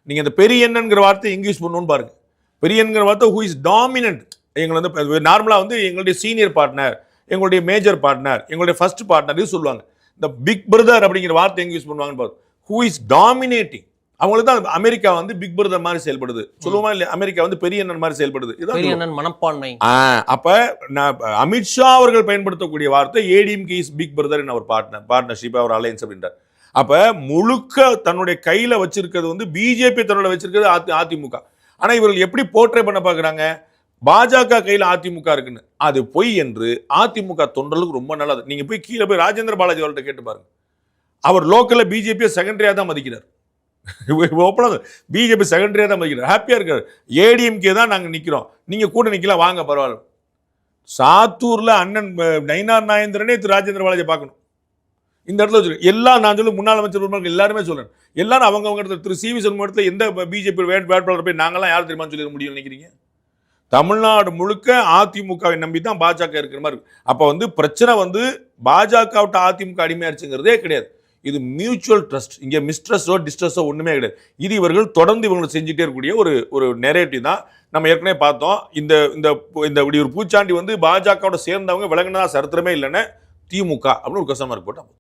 நீங்க இந்த பெரியண்ணன்கிற வார்த்தை எங்க யூஸ் பண்ணணும்னு பாருங்க. பெரியன்கிற வார்த்தை ஹூ இஸ் டாமினன்ட். எங்களை வந்து நார்மலா வந்து எங்களுடைய சீனியர் பார்ட்னர், எங்களுடைய மேஜர் பார்ட்னர், எங்களுடைய ஃபர்ஸ்ட் பார்ட்னர் இது சொல்லுவாங்க. இந்த பிக் பிரதர் அப்படிங்கிற வார்த்தை எங்க யூஸ் பண்ணுவாங்கன்னு பாருங்க. Who is dominating. அவங்களுக்கு தான் அமெரிக்கா வந்து பிக் பிரதர் மாதிரி செயல்படுது சொல்லுவோமா இல்லையா? அமெரிக்கா வந்து பெரிய அண்ணன் மாதிரி செயல்படுது. இதான் மனப்பான்மை. அப்ப அமித்ஷா அவர்கள் பயன்படுத்தக்கூடிய வார்த்தை ADMK is big brother in அவர் பார்ட்னர்ஷிப், அவர் அலையன்ஸ் அப்படின்றார். அப்ப முழுக்க தன்னுடைய கையில வச்சிருக்கிறது வந்து பிஜேபி தன்னோட வச்சிருக்கிறது அதிமுக. ஆனா இவர்கள் எப்படி போர்ட்ரே பண்ண பாக்குறாங்க? பாஜக கையில அதிமுக இருக்குன்னு. அது பொய் என்று அதிமுக தொண்டர்களுக்கு ரொம்ப நல்லது. நீங்க போய் கீழே போய் ராஜேந்திர பாலாஜி அவர்கிட்ட கேட்டு பாருங்க. அவர் லோக்கல்ல பிஜேபியை செகண்டரியா தான் மதிக்கிறார். பிஜேபி செகண்டரியா தான் மதிக்கிறார். ஹாப்பியா இருக்காரு. ஏடிஎம்கே தான் நாங்க நிக்கிறோம், நீங்க கூட நிக்கலாம், வாங்க பரவாயில்ல. சாத்தூர்ல அண்ணன் நயினார் நாயந்திரனே திரு ராஜேந்திர பாலாஜி பார்க்கணும். இந்த இடத்துல வச்சிருக்கேன் எல்லா நான் சொல்லி முன்னாள் அமைச்சர் எல்லாருமே சொல்றேன். எல்லாரும் அவங்க இடத்துல திரு சி வி சண்முகம் இடத்துல எந்த பிஜேபி வேட்பாளர் போய் நாங்களாம் யார் தெரியுமா சொல்லிட முடியும் நினைக்கிறீங்க? தமிழ்நாடு முழுக்க அதிமுகவை நம்பி தான் பாஜக இருக்கிற மாதிரி இருக்கு. அப்ப வந்து பிரச்சனை வந்து பாஜக விட்டு அதிமுக அடிமையாச்சுங்கிறதே கிடையாது. இது மியூச்சுவல் ட்ரஸ்ட். இங்க மிஸ்ட்ரஸோ டிஸ்ட்ரஸோ ஒண்ணுமே கிடையாது. இது இவர்கள் தொடர்ந்து இவங்களை செஞ்சுட்டே இருக்கக்கூடிய ஒரு நெரேட்டிவ் தான். நம்ம ஏற்கனவே பார்த்தோம். இந்த இந்த இப்படி ஒரு பூச்சாண்டி வந்து பாஜகவோட சேர்ந்தவங்க விலங்கினதா சரித்திரமே இல்லைன்னு திமுக அப்படின்னு ஒரு கஸ்டமர் போட்டாங்க.